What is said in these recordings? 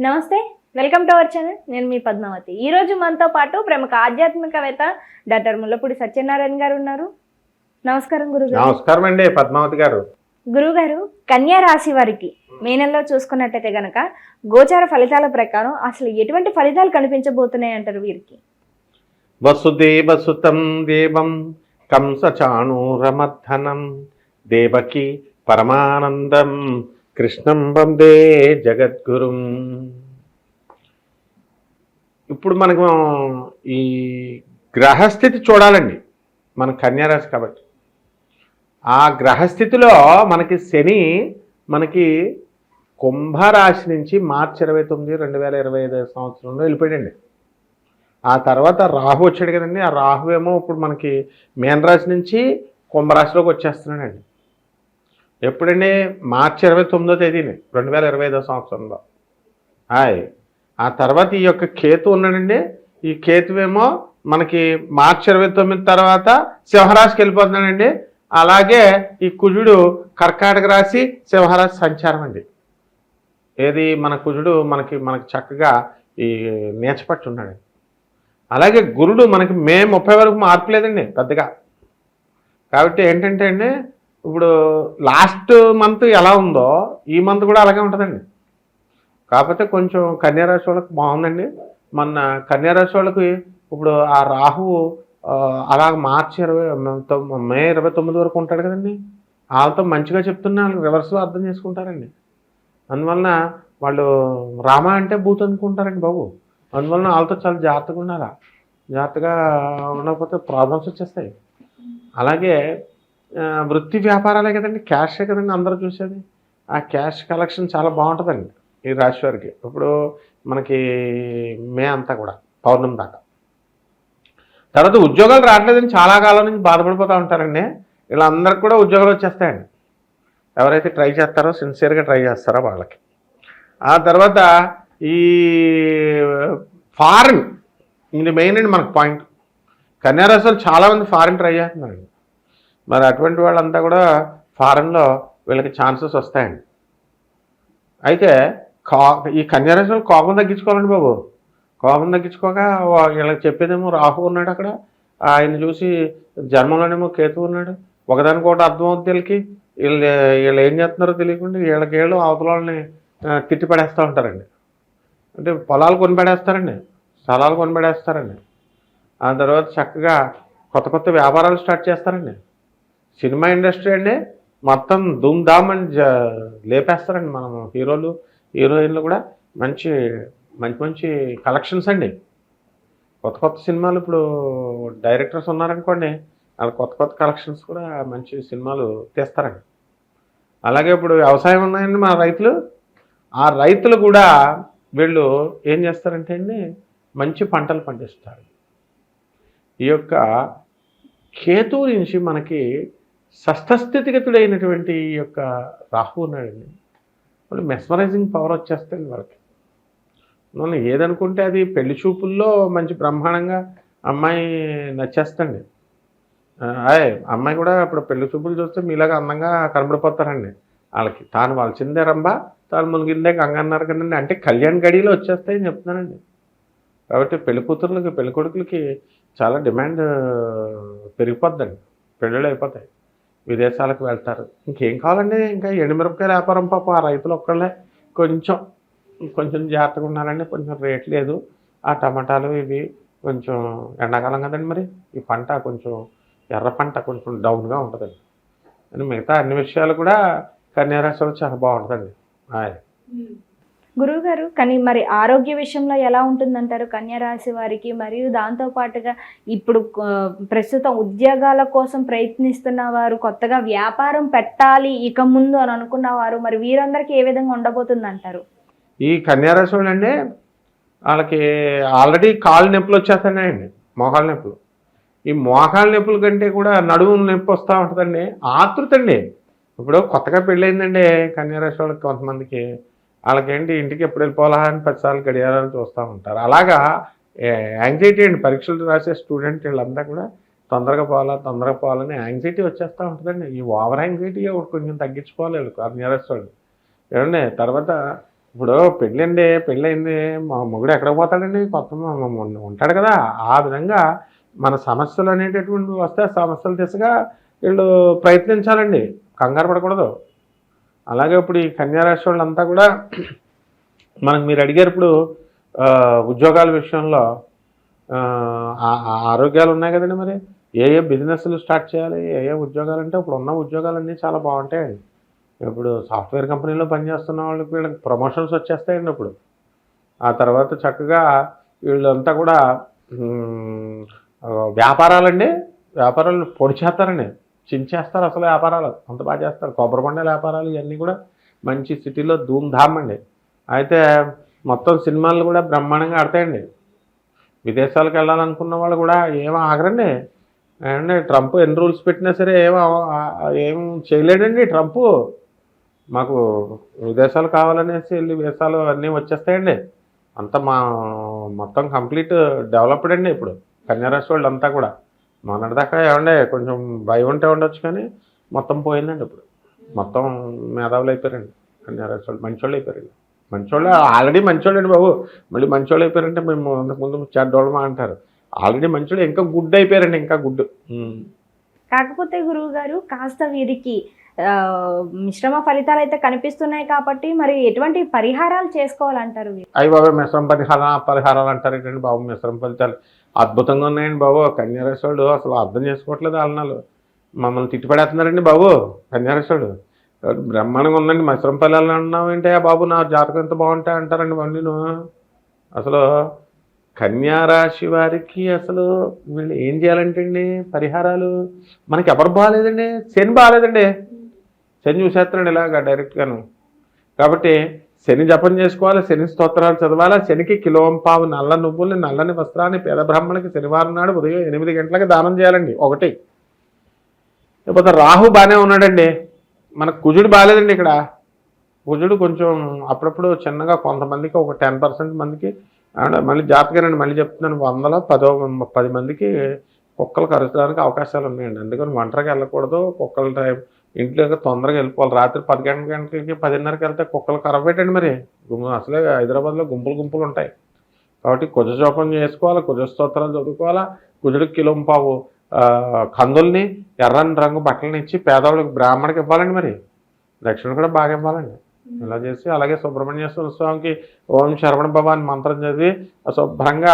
నమస్తే, welcome to our channel. నేను మీ పద్మావతి. ఈరోజు మనతో పాటు ప్రముఖ ఆధ్యాత్మికవేత్త డాక్టర్ ముల్లపూడి సత్యనారాయణ గారు ఉన్నారు. నమస్కారం గురుగారు. నమస్కారం అండి పద్మావతి గారు. గురుగారు, కన్యా రాశి వారికి మే నెలలో చూసుకున్నట్టయితే గనక గోచార ఫలితాల ప్రకారం అసలు ఎటువంటి ఫలితాలు కనిపించబోతున్నాయి అంటారు వీరికి? వసుదేవసుతం దేవం కంసచాణూరమర్ధనం దేవకి పరమానందం కృష్ణం వందే జగద్గురుం. ఇప్పుడు మనకు ఈ గ్రహస్థితి చూడాలండి. మన కన్యారాశి కాబట్టి ఆ గ్రహస్థితిలో మనకి శని మనకి కుంభరాశి నుంచి మార్చి 29, 2025 సంవత్సరంలో వెళ్ళిపోయాడండి. ఆ తర్వాత రాహు వచ్చాడు కదండి. ఆ రాహు ఏమో ఇప్పుడు మనకి మీనరాశి నుంచి కుంభరాశిలోకి వచ్చేస్తున్నాడండి. ఎప్పుడండి? మార్చి 29వ తేదీని 2025 సంవత్సరంలో. ఆ తర్వాత ఈ యొక్క కేతు ఉన్నాడండి. ఈ కేతువేమో మనకి మార్చి 29 తర్వాత సింహరాశికి వెళ్ళిపోతున్నాడండి. అలాగే ఈ కుజుడు కర్కాటక రాశి సింహరాశి సంచారం అండి. ఏది మన కుజుడు మనకి చక్కగా ఈ నీచపట్టి ఉన్నాడు. అలాగే గురుడు మనకి మే 30 వరకు మార్పు లేదండి పెద్దగా. కాబట్టి ఏంటంటే అండి, ఇప్పుడు లాస్ట్ మంత్ ఎలా ఉందో ఈ మంత్ కూడా అలాగే ఉంటుందండి. కాకపోతే కొంచెం కన్యారాశి వాళ్ళకి బాగుందండి. మొన్న కన్యారాశి వాళ్ళకి ఇప్పుడు ఆ రాహువు అలాగ మార్చి మే 29 వరకు ఉంటాడు కదండి. వాళ్ళతో మంచిగా చెప్తున్నా వాళ్ళు రివర్స్లో అర్థం చేసుకుంటారండి. అందువలన వాళ్ళు రామ అంటే భూత్ అనుకుంటారండి బాబు. అందువలన వాళ్ళతో చాలా జాగ్రత్తగా ఉండాలి. జాగ్రత్తగా ఉండకపోతే ప్రాబ్లమ్స్ వచ్చేస్తాయి. అలాగే వృత్తి వ్యాపారాలే కదండి, క్యాషే కదండి అందరూ చూసేది. ఆ క్యాష్ కలెక్షన్ చాలా బాగుంటుందండి ఈ రాశి వారికి. ఇప్పుడు మనకి మే అంతా కూడా పౌర్ణమి దాకా. తర్వాత ఉద్యోగాలు రావట్లేదని చాలా కాలం నుంచి బాధపడిపోతూ ఉంటారండి. వీళ్ళందరికీ కూడా ఉద్యోగాలు వచ్చేస్తాయండి. ఎవరైతే ట్రై చేస్తారో, సిన్సియర్గా ట్రై చేస్తారో వాళ్ళకి. ఆ తర్వాత ఈ ఫారిన్, ఇది మెయిన్ అండి మనకు పాయింట్. కన్యారాశులు చాలామంది ఫారిన్ ట్రై చేస్తున్నారండి. మరి అటువంటి వాళ్ళంతా కూడా ఫారిన్లో వీళ్ళకి ఛాన్సెస్ వస్తాయండి. అయితే ఈ కన్యారాశులు కోపం తగ్గించుకోవాలండి బాబు. కోపం తగ్గించుకోక వీళ్ళకి చెప్పేదేమో రాహు ఉన్నాడు అక్కడ, ఆయన చూసి జన్మలోనేమో కేతు ఉన్నాడు. ఒకదానికొకటి అర్థమవుతుంది వీళ్ళకి. వీళ్ళు ఏం చేస్తున్నారో తెలియకుండా వీళ్ళకేళ్ళు అవతల వాళ్ళని తిట్టి పడేస్తూ ఉంటారండి. అంటే పొలాలు కొనిపెడేస్తారండి, స్థలాలు కొనిపెడేస్తారండి. ఆ తర్వాత చక్కగా కొత్త కొత్త వ్యాపారాలు స్టార్ట్ చేస్తారండి. సినిమా ఇండస్ట్రీ అండి మొత్తం ధూమ్ ధామ్ అని లేపేస్తారండి. మనం హీరోలు హీరోయిన్లు కూడా మంచి మంచి కలెక్షన్స్ అండి. కొత్త కొత్త సినిమాలు ఇప్పుడు డైరెక్టర్స్ ఉన్నారనుకోండి, వాళ్ళు కొత్త కొత్త కలెక్షన్స్ కూడా మంచి సినిమాలు తీస్తారండి. అలాగే ఇప్పుడు వ్యవసాయం ఉన్నాయండి మా రైతులు. ఆ రైతులు కూడా వీళ్ళు ఏం చేస్తారంటే అండి, మంచి పంటలు పండిస్తారు. ఈ యొక్క కేతువు నుంచి మనకి షష్ఠస్థితిగతుడైనటువంటి ఈ యొక్క రాహు ఉన్నాడండి. వాళ్ళు మెస్మరైజింగ్ పవర్ వచ్చేస్తుంది వాళ్ళకి. మనం ఏదనుకుంటే అది పెళ్లి చూపుల్లో మంచి బ్రహ్మాండంగా అమ్మాయి నచ్చేస్తండి. అమ్మాయి కూడా ఇప్పుడు పెళ్లి చూపులు చూస్తే మీలాగా అందంగా కనబడిపోతారండి. వాళ్ళకి తాను వాళ్ళచిందే రంభ, తాను మునిగిందే గంగ అన్నారు కదండి. అంటే కళ్యాణ్ గడిలో వచ్చేస్తాయని చెప్తున్నానండి. కాబట్టి పెళ్లి కూతుర్లకి పెళ్లి కొడుకులకి చాలా డిమాండ్ పెరిగిపోద్దండి. పెళ్ళిళ్ళు అయిపోతాయి, విదేశాలకు వెళ్తారు. ఇంకేం కావాలండి, ఇంకా ఎండుమిరపకాయల వ్యాపారం పాప ఆ రైతులు ఒక్కళ్ళే కొంచెం జాగ్రత్తగా ఉన్నారండి. కొంచెం రేట్ లేదు. ఆ టమాటాలు ఇవి కొంచెం ఎండాకాలం కదండి, మరి ఈ పంట కొంచెం ఎర్ర పంట కొంచెం డౌన్గా ఉంటుందండి. అని మిగతా అన్ని విషయాలు కూడా కన్యారాశిలో చాలా బాగుంటుందండి. గురువుగారు, కానీ మరి ఆరోగ్య విషయంలో ఎలా ఉంటుందంటారు కన్యా రాశి వారికి? మరియు దాంతోపాటుగా ఇప్పుడు ప్రస్తుతం ఉద్యోగాల కోసం ప్రయత్నిస్తున్న వారు, కొత్తగా వ్యాపారం పెట్టాలి ఇక ముందు అని అనుకున్నవారు, మరి వీరందరికీ ఏ విధంగా ఉండబోతుంది అంటారు? ఈ కన్యారాశి వాళ్ళండి, వాళ్ళకి ఆల్రెడీ కాళ్ళు నొప్పులు వచ్చేస్తున్నాయండి, మోకాళ్ళ నొప్పులు. ఈ మోకాళ్ళ నొప్పుల కంటే కూడా నడుము నొప్పి వస్తూ ఉంటుందండి. ఆతృత అండి. ఇప్పుడు కొత్తగా పెళ్ళయిందండి కన్యారాశి వాళ్ళకి కొంతమందికి, వాళ్ళకేంటి ఇంటికి ఎప్పుడు వెళ్ళిపోవాలా అని 10 సార్లు గడియారాలు చూస్తూ ఉంటారు. అలాగా యాంగ్జైటీ అండి. పరీక్షలు రాసే స్టూడెంట్ వీళ్ళంతా కూడా తొందరగా పోవాలని యాంగ్జైటీ వచ్చేస్తూ ఉంటుందండి. ఈ ఓవర్ యాంగ్జైటీ కొంచెం తగ్గించుకోవాలి వీళ్ళు కన్యారాశి వాళ్ళు. ఏమండి, తర్వాత ఇప్పుడు పెళ్ళండి, పెళ్ళయింది, మా మొగుడు ఎక్కడికి పోతాడండి, కొత్త ఉంటాడు కదా. ఆ విధంగా మన సమస్యలు అనేటటువంటి వస్తే ఆ సమస్యల దిశగా వీళ్ళు ప్రయత్నించాలండి, కంగారు పడకూడదు. అలాగే ఇప్పుడు ఈ కన్యారాశి వాళ్ళంతా కూడా మనకు మీరు అడిగారు ఇప్పుడు ఉద్యోగాల విషయంలో ఆరోగ్యాలు ఉన్నాయి కదండి. మరి ఏ ఏ బిజినెస్లు స్టార్ట్ చేయాలి, ఏ ఏ ఉద్యోగాలు అంటే ఇప్పుడు ఉన్న ఉద్యోగాలన్నీ చాలా బాగుంటాయండి. ఇప్పుడు సాఫ్ట్వేర్ కంపెనీలో పనిచేస్తున్న వాళ్ళకి వీళ్ళకి ప్రమోషన్స్ వచ్చేస్తాయండి. ఇప్పుడు ఆ తర్వాత చక్కగా వీళ్ళంతా కూడా వ్యాపారాలండి, వ్యాపారాలు పొడి చేస్తారండి, చించేస్తారు అసలు. వ్యాపారాలు అంత బాగా చేస్తారు. కొబ్బరి బండల వ్యాపారాలు ఇవన్నీ కూడా మంచి సిటీలో ధూమ్ ధామ్ అండి. అయితే మొత్తం సినిమాలు కూడా బ్రహ్మాండంగా ఆడతాయండి. విదేశాలకు వెళ్ళాలనుకున్న వాళ్ళు కూడా ఏమో ఆగరండి. అండి ట్రంప్ ఎన్ని రూల్స్ పెట్టినా సరే ఏం చేయలేడండి ట్రంప్. మాకు విదేశాలు కావాలనేసి వెళ్ళి వీసాలు అన్నీ వచ్చేస్తాయండి. అంతా మొత్తం కంప్లీట్ డెవలప్డ్ అండి ఇప్పుడు కన్యారాశి వాళ్ళు అంతా కూడా. మొన్నటిదాకా ఏమండే కొంచెం భయం ఉంటే ఉండొచ్చు, కానీ మొత్తం పోయిందండి. ఇప్పుడు మొత్తం మేధావులు అయిపోయారండి కన్యారాశి వాళ్ళు, మంచోళ్ళు అయిపోయారండి. మంచోళ్ళు ఆల్రెడీ మంచోళ్ళు అండి బాబు. మళ్ళీ మంచోళ్ళు అయిపోయారంటే మేము అంతకుముందు చెడ్డోళ్ళమా అంటారు. ఆల్రెడీ మంచోళ్ళు ఇంకా గుడ్ అయిపోయారండి, ఇంకా గుడ్. కాకపోతే గురువు గారు కాస్త వీరికి మిశ్రమ ఫలితాలు అయితే కనిపిస్తున్నాయి కాబట్టి మరి ఎటువంటి పరిహారాలు చేసుకోవాలంటారు వీరు? అయ్యి బాబు మిశ్రమ పరిహారాలు అంటారు ఏంటండి బాబు. మిశ్రమ ఫలితాలు అద్భుతంగా ఉన్నాయండి బాబు. కన్యారాశి వాళ్ళు అసలు అర్థం చేసుకోవట్లేదు. వాళ్ళనాలు మమ్మల్ని తిట్టిపడేస్తున్నారండి బాబు. కన్యారాశి వాళ్ళు బ్రహ్మాండంగా ఉందండి. మిశ్రమ ఫలితాలు అన్నావు ఏంటే బాబు, నా జాతకం ఎంత బాగుంటాయి అంటారండి మళ్ళీను. అసలు కన్యారాశి వారికి అసలు వీళ్ళు ఏం చేయాలంటే అండి పరిహారాలు, మనకి ఎవరు బాగాలేదండి, శని బాగాలేదండి. శని చూసేస్తున్నాడు ఇలాగా డైరెక్ట్గాను. కాబట్టి శని జపం చేసుకోవాలి, శని స్తోత్రాలు చదవాలి. శనికి కిలోంపావు నల్ల నువ్వుల్ని, నల్లని వస్త్రాన్ని పేద బ్రాహ్మణులకి శనివారం నాడు ఉదయం 8 గంటలకి దానం చేయాలండి. ఒకటి. లేకపోతే రాహు బాగానే ఉన్నాడండి, మనకు కుజుడు బాగాలేదండి. ఇక్కడ కుజుడు కొంచెం అప్పుడప్పుడు చిన్నగా కొంతమందికి ఒక 10% మందికి మళ్ళీ జాగ్రత్తగానండి, మళ్ళీ చెప్తున్నాను, 100లో 10 మందికి కుక్కలు కరచడానికి అవకాశాలు ఉన్నాయండి. అందుకని ఒంటరికి వెళ్ళకూడదు. కుక్కల టైం ఇంట్లోకి తొందరగా వెళ్ళిపోవాలి. రాత్రి 10 గంటలకి 10:30కి వెళ్తే కుక్కలు కరవబెట్టండి. మరి అసలే హైదరాబాద్లో గుంపులు ఉంటాయి. కాబట్టి కుజ జోపం చేసుకోవాలి, కుజ స్తోత్రాలు చదువుకోవాలా. కుజుడికి కిలోంపావు కందుల్ని, ఎర్రని రంగు బట్టలని ఇచ్చి పేదవాళ్ళకి బ్రాహ్మణికి ఇవ్వాలండి. మరి దక్షిణ కూడా బాగా ఇవ్వాలండి. ఇలా చేసి అలాగే సుబ్రహ్మణ్యేశ్వర స్వామికి ఓం శరవణ భవాని మంత్రం చదివి శుభ్రంగా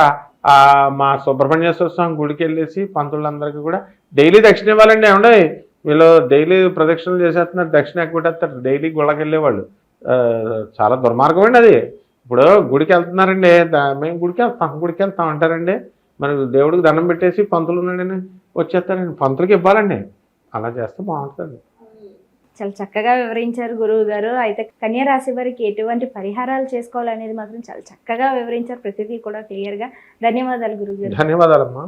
మా సుబ్రహ్మణ్యేశ్వర స్వామి గుడికి వెళ్ళేసి పంతులందరికీ కూడా డైలీ దక్షిణ ఇవ్వాలండి. ఏమండే వీళ్ళు డైలీ ప్రదక్షిణలు చేసేస్తున్నారు, దక్షిణ ఎక్కుపెట్టేస్తారు డైలీ గుళ్ళకి వెళ్ళేవాళ్ళు. చాలా దుర్మార్గం అండి అది. ఇప్పుడు గుడికి వెళ్తున్నారండి, మేము గుడికి వెళ్తాం అంటారండి. మరి దేవుడికి దండం పెట్టేసి పంతులు ఉన్నాడని వచ్చేస్తారండి, పంతులకి ఇవ్వాలండి. అలా చేస్తే బాగుంటుంది. చాలా చక్కగా వివరించారు గురువు గారు. అయితే కన్యా రాశి వారికి ఎటువంటి పరిహారాలు చేసుకోవాలనేది మాత్రం చాలా చక్కగా వివరించారు, ప్రతిదీ కూడా క్లియర్గా. ధన్యవాదాలు గురువు గారు. ధన్యవాదాలమ్మా.